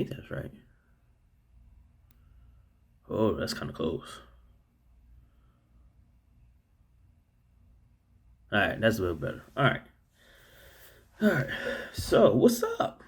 think that's right. Oh, that's kind of close. All right, that's a little better. All right. So, what's up?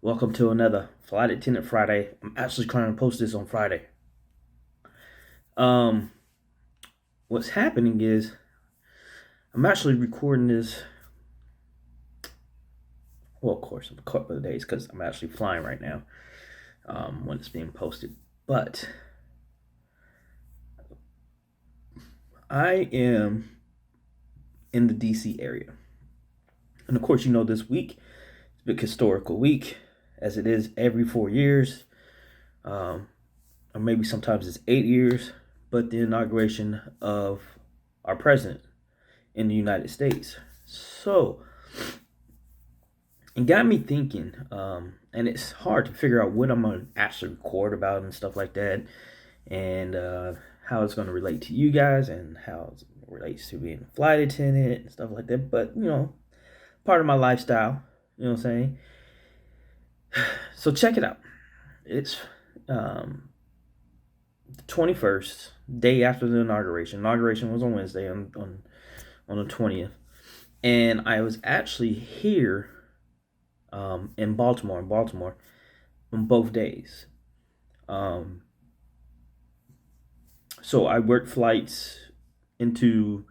Welcome to another Flight Attendant Friday. I'm actually trying to post this on Friday. What's happening is I'm actually recording this. Well, of course, a couple of days because I'm actually flying right now when it's being posted. But I am in the DC area. And of course, you know, this week is a big historical week, as it is every 4 years. Or maybe sometimes it's 8 years, but the inauguration of our president in the United States. So, it got me thinking, and it's hard to figure out what I'm going to actually record about and stuff like that, and how it's going to relate to you guys, and how it relates to being a flight attendant and stuff like that. But, you know, part of my lifestyle, you know what I'm saying? So check it out. It's the 21st, day after the inauguration. Inauguration was on Wednesday, on the 20th. And I was actually here in Baltimore on both days. So I worked flights into,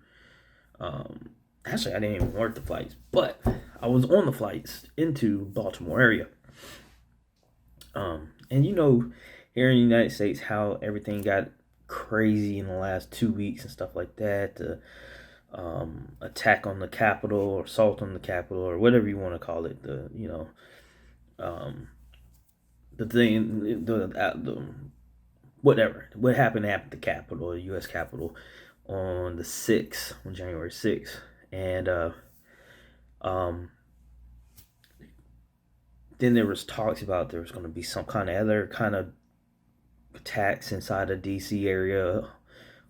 actually I didn't even work the flights, but I was on the flights into Baltimore area. And you know, here in the United States, how everything got crazy in the last 2 weeks and stuff like that. The attack on the Capitol, or assault on the Capitol, or whatever you want to call it. The whatever. What happened at the Capitol, the U.S. Capitol, on the 6th, on January 6th. And then there was talks about there was going to be some kind of other kind of attacks inside the D.C. area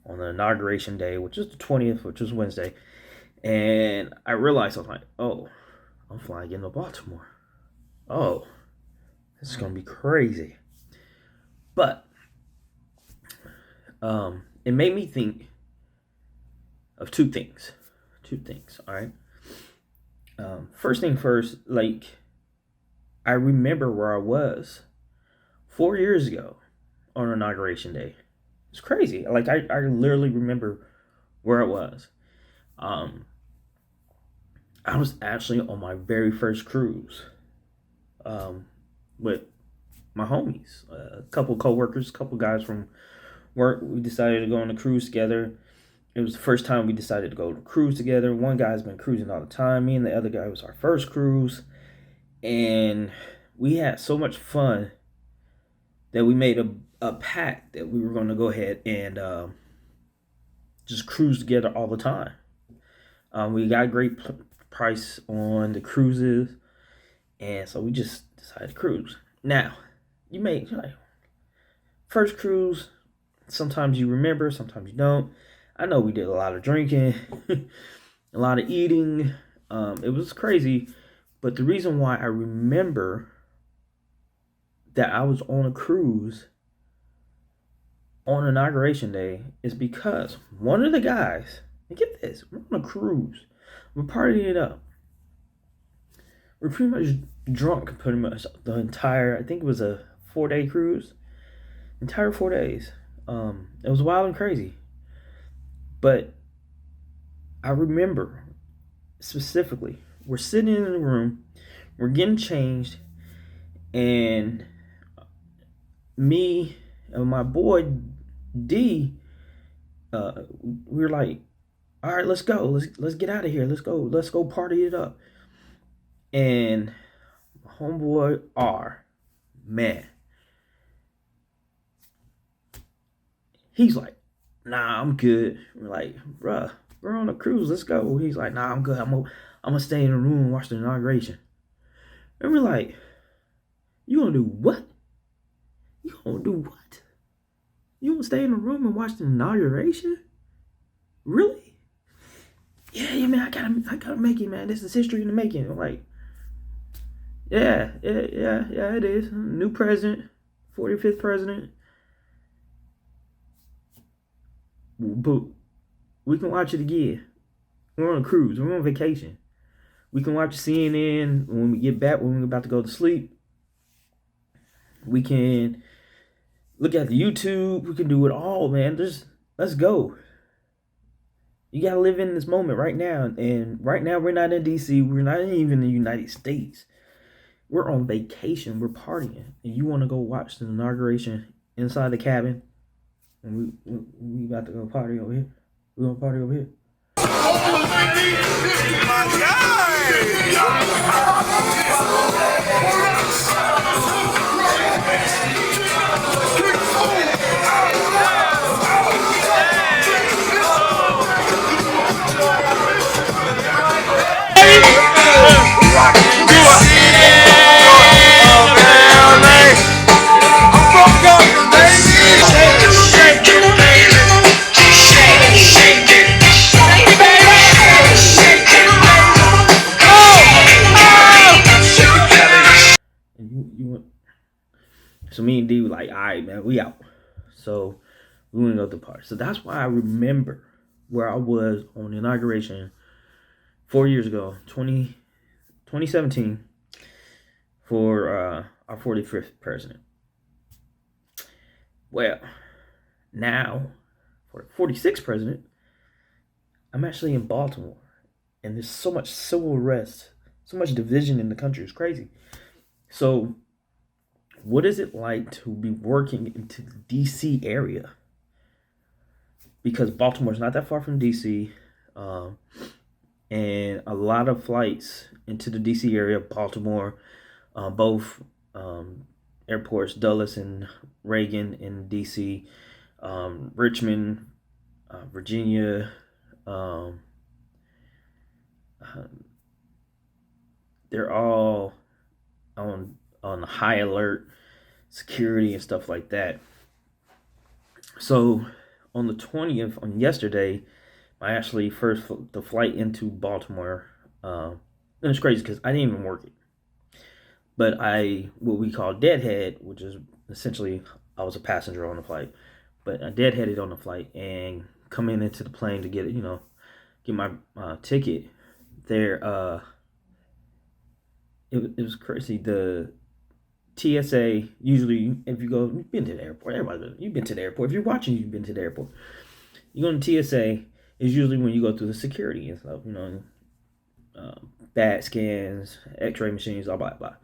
on the inauguration day, which is the 20th, which was Wednesday. And I realized, I was like, oh, I'm flying into Baltimore. Oh, this is going to be crazy. But it made me think of two things, all right? First thing first, like, I remember where I was 4 years ago on inauguration day. It's crazy. Like, I literally remember where I was. I was actually on my very first cruise with my homies, a couple co-workers, a couple guys from work. We decided to go on a cruise together. It was the first time we decided to go to a cruise together. One guy's been cruising all the time. Me and the other guy was our first cruise. And we had so much fun that we made a pact that we were going to go ahead and just cruise together all the time. We got a great price on the cruises, and so we just decided to cruise. Now, you may, like, first cruise, sometimes you remember, sometimes you don't. I know we did a lot of drinking, a lot of eating. It was crazy, but the reason why I remember that I was on a cruise on inauguration day is because one of the guys, and get this, we're on a cruise, we're partying it up, we're pretty much drunk pretty much the entire, I think it was a 4-day cruise, entire 4 days. It was wild and crazy, but I remember specifically, we're sitting in the room, we're getting changed, and me and my boy D, we were like, all right, let's go, let's get out of here, let's go party it up. And homeboy R, man, he's like, nah, I'm good. We're like, bruh, we're on a cruise, let's go. He's like, nah, I'm good, I'm gonna stay in the room and watch the inauguration. And we're like, you gonna do what? You gonna do what? You gonna stay in the room and watch the inauguration? Really? Yeah, man, I gotta make it, man. This is history in the making. I'm like, Yeah, it is. New president, 45th president. But we can watch it again. We're on a cruise. We're on vacation. We can watch CNN when we get back, when we're about to go to sleep. We can look at the YouTube. We can do it all, man. Let's go. You gotta live in this moment right now. And right now, we're not in DC. We're not even in the United States. We're on vacation. We're partying. And you want to go watch the inauguration inside the cabin? And we about to go party over here. We're gonna party over here. So me and D were like, all right, man, we out. So we went to go to the party. So that's why I remember where I was on the inauguration 4 years ago, 2017, for our 45th president. Well, now for the 46th president, I'm actually in Baltimore. And there's so much civil unrest, so much division in the country. It's crazy. So what is it like to be working into the DC area? Because Baltimore's not that far from DC, and a lot of flights into the DC area, Baltimore, both airports, Dulles and Reagan in DC, Richmond, Virginia, they're all on high alert security and stuff like that. So on the 20th, on yesterday, I actually the flight into Baltimore, and it's crazy because I didn't even work it, but what we call deadhead, which is essentially I was a passenger on the flight, but I deadheaded on the flight and coming into the plane to get it, get my ticket there. It was crazy. The TSA, usually, if you've been to the airport, you've been to the airport. If you're watching, you've been to the airport. You go to TSA, is usually when you go through the security and stuff, bag scans, x-ray machines, blah, blah, blah.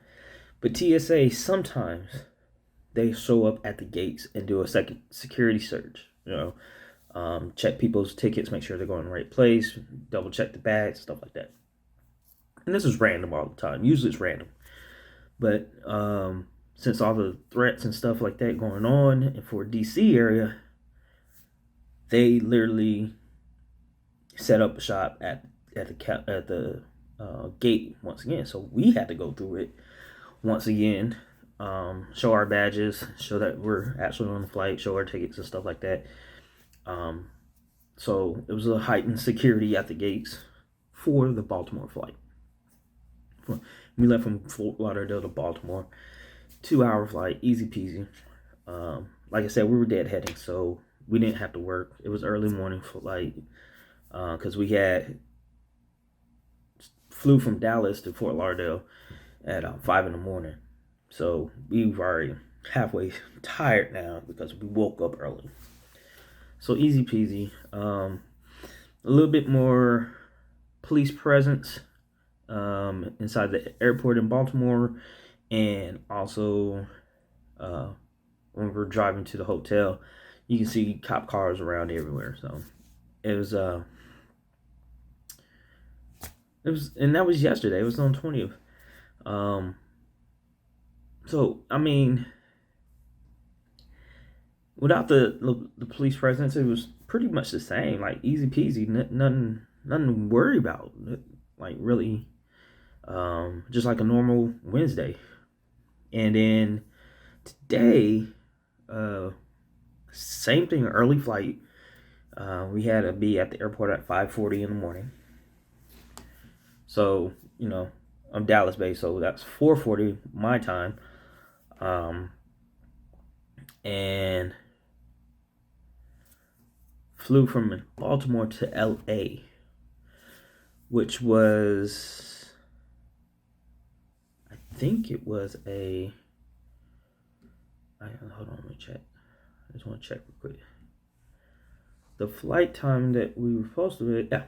But TSA, sometimes they show up at the gates and do a second security search, check people's tickets, make sure they're going to the right place, double check the bags, stuff like that. And this is random all the time. Usually it's random. But since all the threats and stuff like that going on, and for DC area, they literally set up a shop at the gate once again. So we had to go through it once again, show our badges, show that we're actually on the flight, show our tickets and stuff like that. So it was a heightened security at the gates for the Baltimore flight. We left from Fort Lauderdale to Baltimore, 2-hour flight, easy peasy. Like I said, we were deadheading, so we didn't have to work. It was early morning flight, because we flew from Dallas to Fort Lauderdale at 5 in the morning. So we were already halfway tired now because we woke up early. So easy peasy. A little bit more police presence inside the airport in Baltimore, and also when we're driving to the hotel, you can see cop cars around everywhere. So it was, and that was yesterday. It was on 20th. So I mean, without the police presence, it was pretty much the same. Like easy peasy, nothing to worry about. Like really, just like a normal Wednesday. And then today, same thing, early flight. We had to be at the airport at 5:40 in the morning. So, I'm Dallas based, so that's 4:40 my time. And flew from Baltimore to LA, which was, I think it was hold on, let me check. I just want to check real quick. The flight time that we were supposed to,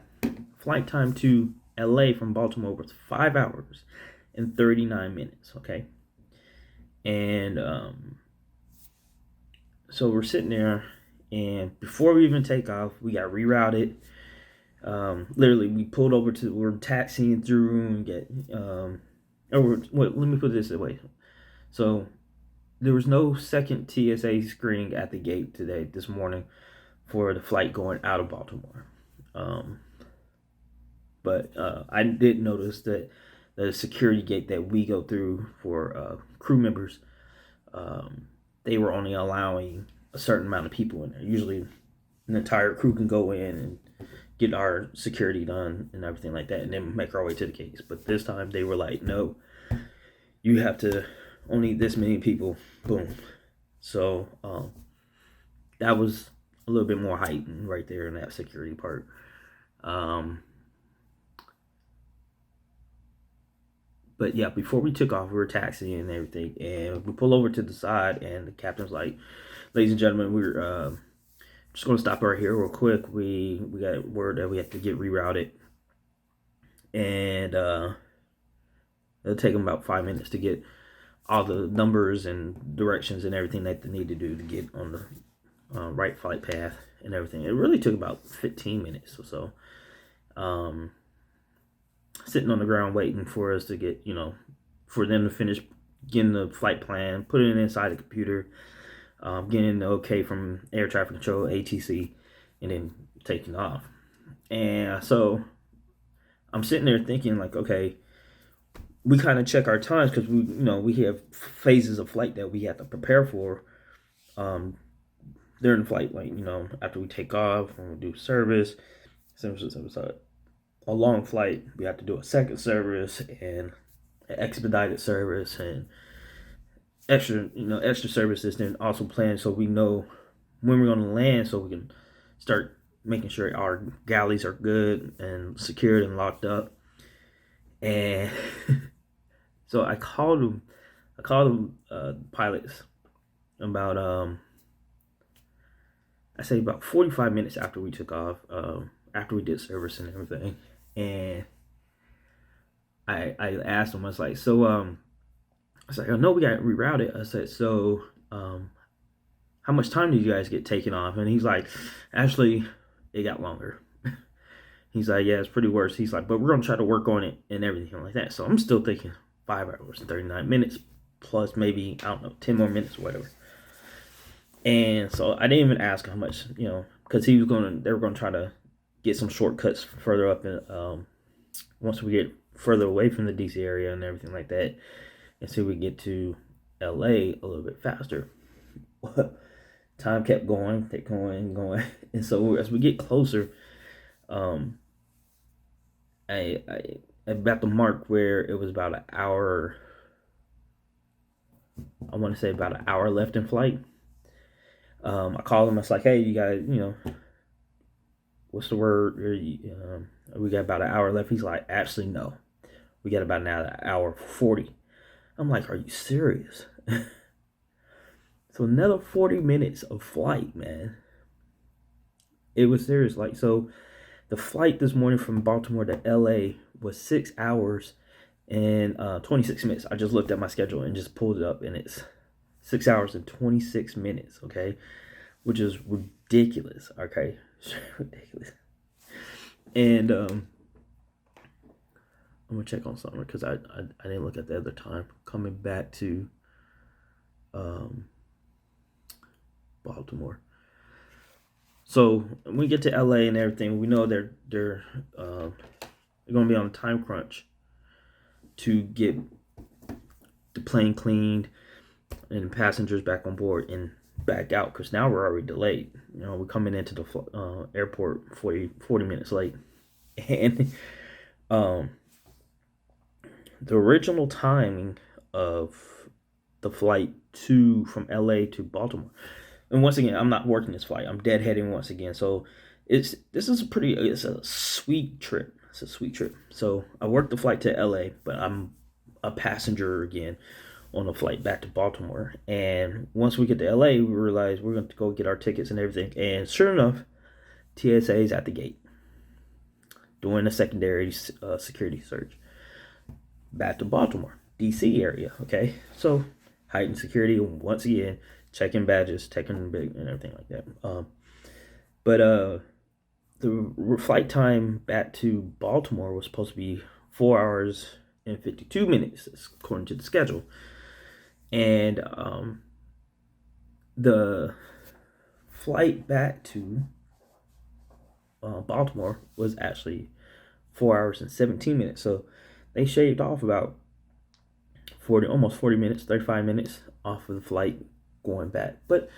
flight time to LA from Baltimore was 5 hours and 39 minutes, okay? And so we're sitting there, and before we even take off, we got rerouted. Literally, we pulled over we're taxiing through and let me put it this way. So there was no second TSA screening at the gate this morning, for the flight going out of Baltimore. But I did notice that the security gate that we go through for crew members, they were only allowing a certain amount of people in there. Usually an entire crew can go in and get our security done and everything like that, and then make our way to the gates. But this time they were like, no, you have to only this many people. Boom. So that was a little bit more heightened right there in that security part. But yeah, before we took off, we were taxiing and everything, and we pull over to the side, and the captain's like, ladies and gentlemen, we're just going to stop right here real quick. We got word that we have to get rerouted, and it'll take them about 5 minutes to get all the numbers and directions and everything that they need to do to get on the right flight path and everything. It really took about 15 minutes or so. Sitting on the ground waiting for us to get, for them to finish getting the flight plan, putting it inside the computer, getting the okay from air traffic control, ATC, and then taking off. And so I'm sitting there thinking, like, okay, we kind of check our times, because we have phases of flight that we have to prepare for during the flight. Like, after we take off, when we do service, a long flight, we have to do a second service and an expedited service and extra services, then also plan so we know when we're going to land, so we can start making sure our galleys are good and secured and locked up. And so I called them pilots about I say about 45 minutes after we took off, after we did service and everything. And I asked him, I was like, so I was like, I know we got rerouted. I said, so how much time did you guys get taken off? And he's like, actually, it got longer. He's like, yeah, it's pretty worse. He's like, but we're gonna try to work on it and everything like that. So I'm still thinking 5 hours and 39 minutes plus maybe, I don't know, 10 more minutes or whatever. And so I didn't even ask how much, because they were gonna try to get some shortcuts further up, and once we get further away from the DC area and everything like that, and so we get to LA a little bit faster. Time kept going, and so as we get closer, I about the mark where it was about an hour. I want to say about an hour left in flight. I called him. I was like, hey, you guys, what's the word? We got about an hour left. He's like, actually, no. We got about an hour 40. I'm like, are you serious? So another 40 minutes of flight, man. It was serious. Like, so the flight this morning from Baltimore to LA was 6 hours and 26 minutes. I just looked at my schedule and just pulled it up, and it's 6 hours and 26 minutes, okay? Which is ridiculous, okay? Ridiculous. And I'm gonna check on something, because I didn't look at the other time. Coming back to Baltimore. So when we get to LA and everything, we know they're gonna be on a time crunch to get the plane cleaned and passengers back on board and back out, because now we're already delayed. We're coming into the airport 40 minutes late. And the original timing of the flight from LA to Baltimore. And once again, I'm not working this flight. I'm deadheading once again. So it's a sweet trip. It's a sweet trip. So I worked the flight to LA, but I'm a passenger again on the flight back to Baltimore. And once we get to LA, we realize we're going to go get our tickets and everything. And sure enough, TSA is at the gate doing a secondary security search back to Baltimore, DC area. Okay, so heightened security once again, checking badges, checking big and everything like that. But the flight time back to Baltimore was supposed to be 4 hours and 52 minutes according to the schedule, and the flight back to Baltimore was actually 4 hours and 17 minutes. So they shaved off about almost 40 minutes, 35 minutes off of the flight going back. But,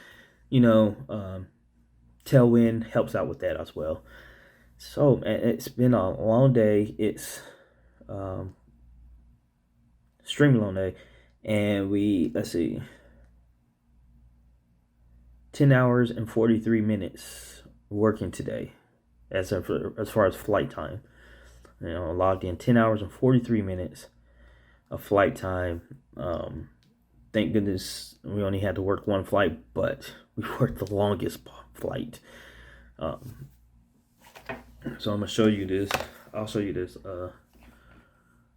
tailwind helps out with that as well. So it's been a long day. It's extremely long day. And let's see, 10 hours and 43 minutes working today as far as flight time. Logged in 10 hours and 43 minutes of flight time. Thank goodness we only had to work one flight, but we worked the longest flight. So I'm gonna show you this. I'll show you this.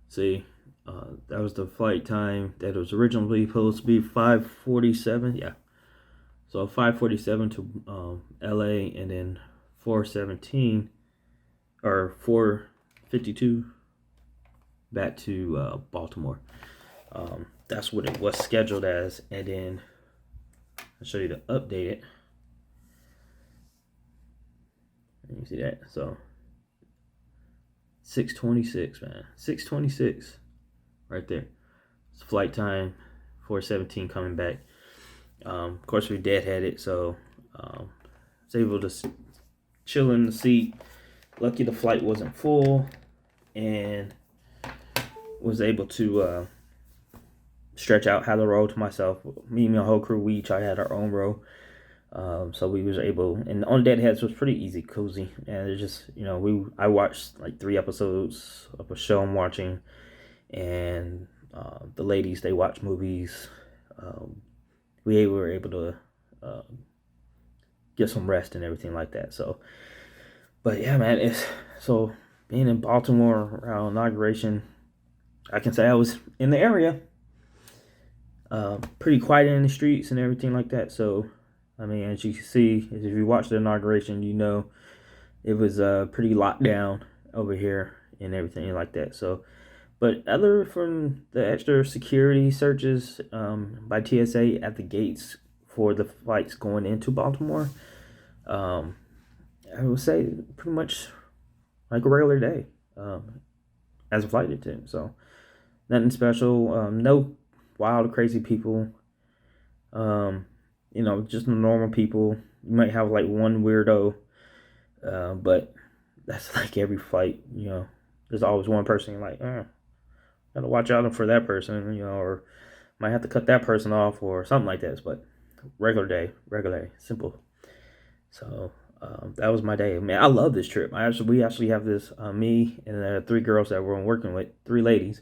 See, that was the flight time that was originally supposed to be 5:47. Yeah. So 5:47 to LA, and then 4:17 or 4:52 back to Baltimore. That's what it was scheduled as, and then I'll show you the updated. And you see that? So 6:26, man. 6:26 right there. It's flight time. 4:17 coming back. Of course, we deadheaded, so I was able to chill in the seat. Lucky the flight wasn't full, and was able to stretch out, have the row to myself. Me and my whole crew, we each had our own row. So we was able, and on Deadheads was pretty easy, cozy, and it's just, I watched like 3 episodes of a show I'm watching, and the ladies, they watch movies. We were able to get some rest and everything like that. So, but yeah, man, so being in Baltimore around Inauguration, I can say I was in the area, pretty quiet in the streets and everything like that. So, I mean, as you can see, if you watch the Inauguration, it was pretty locked down over here and everything like that. So, but other from the extra security searches by TSA at the gates for the flights going into Baltimore, I would say pretty much like a regular day as a flight attendant. So nothing special, no wild, crazy people. Just normal people. You might have like one weirdo, but that's like every flight. There's always one person like, gotta watch out for that person, or might have to cut that person off or something like that. But regular day, simple. So that was my day. Man, I love this trip. We actually have this, me and 3 girls that we're working with, 3 ladies.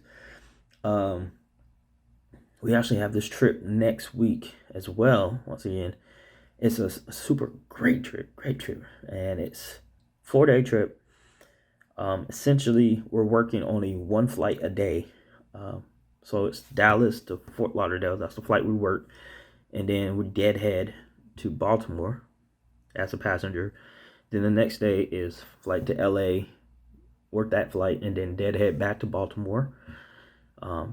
We actually have this trip next week as well. Once again, it's a super great trip, and it's 4-day trip. Essentially, we're working only one flight a day. So it's Dallas to Fort Lauderdale. That's the flight we work, and then we deadhead to Baltimore as a passenger. Then the next day is flight to LA, work that flight, and then deadhead back to Baltimore,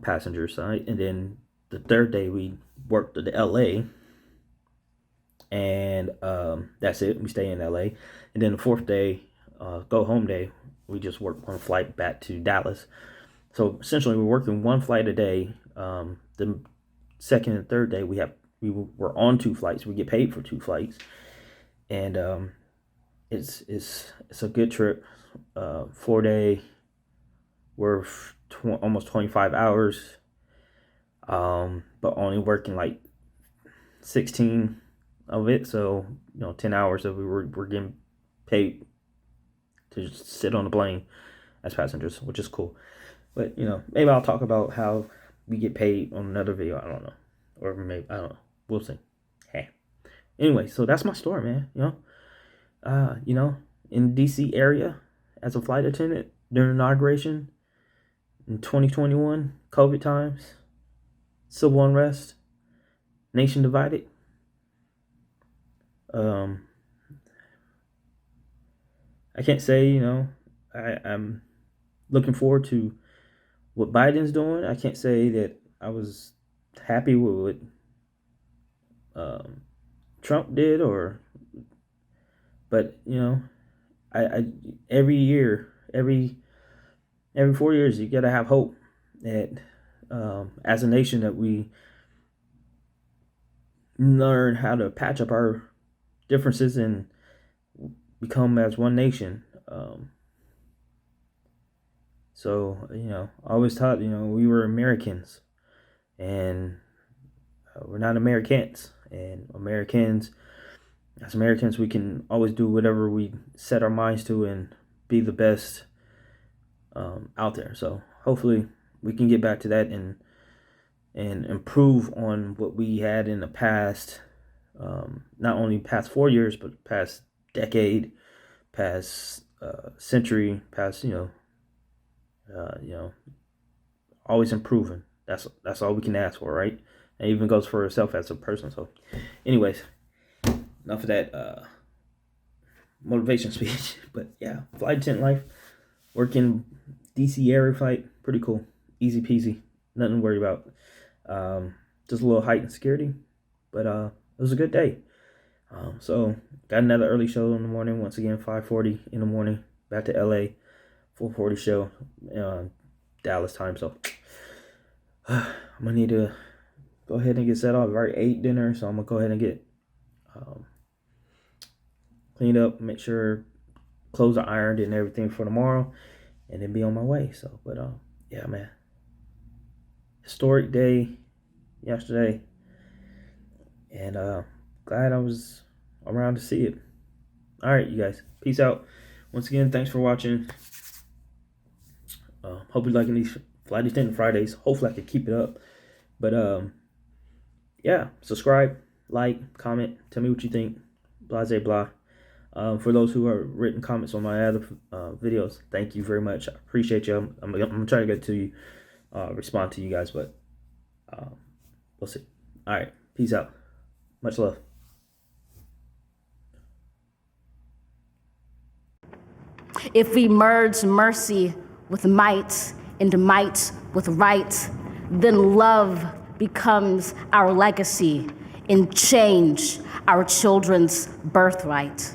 passenger side, and then the 3rd day we work to the LA, and that's it. We stay in LA, and then the 4th day, go home day, we just work one flight back to Dallas. So essentially, we're working one flight a day. The 2nd and 3rd day, we're on 2 flights. We get paid for 2 flights, and it's a good trip. 4-day were almost 25 hours, but only working like 16 of it. So 10 hours that we're getting paid to just sit on the plane as passengers, which is cool. But maybe I'll talk about how we get paid on another video. I don't know, or maybe I don't know. We'll see. Hey, anyway, so that's my story, man. In the DC area as a flight attendant during inauguration in 2021, COVID times, civil unrest, nation divided. I can't say I'm looking forward to what Biden's doing. I can't say that I was happy with what Trump did, but I every year, every 4 years, you gotta have hope that as a nation that we learn how to patch up our differences and become as one nation. So I always thought we were Americans, and we're not Americans. And as Americans, we can always do whatever we set our minds to and be the best out there. So hopefully we can get back to that and improve on what we had in the past, not only past 4 years, but past decade, past century, past always improving. That's all we can ask for, right? And even goes for yourself as a person. So anyways, enough of that motivation speech. But yeah, flight attendant life, working DC area flight, pretty cool, easy peasy, nothing to worry about. Just a little heightened security, but it was a good day. So got another early show in the morning, once again 5:40 in the morning, back to LA, 4:40 show, Dallas time. So I'm gonna need to go ahead and get set off. I've already ate dinner, so I'm gonna go ahead and get cleaned up, make sure clothes are ironed and everything for tomorrow, and then be on my way. So, but yeah, man, historic day yesterday, and glad I was around to see it. All right, you guys, peace out. Once again, thanks for watching. Hope you're liking these Flight Attendant Fridays. Hopefully I can keep it up. But yeah, subscribe, like, comment, tell me what you think, blah, blah, blah. For those who have written comments on my other videos, thank you very much. I appreciate you. I'm gonna try to get to you, respond to you guys, but we'll see. All right, peace out. Much love. If we merge mercy with might and might with right, then love becomes our legacy and change our children's birthright.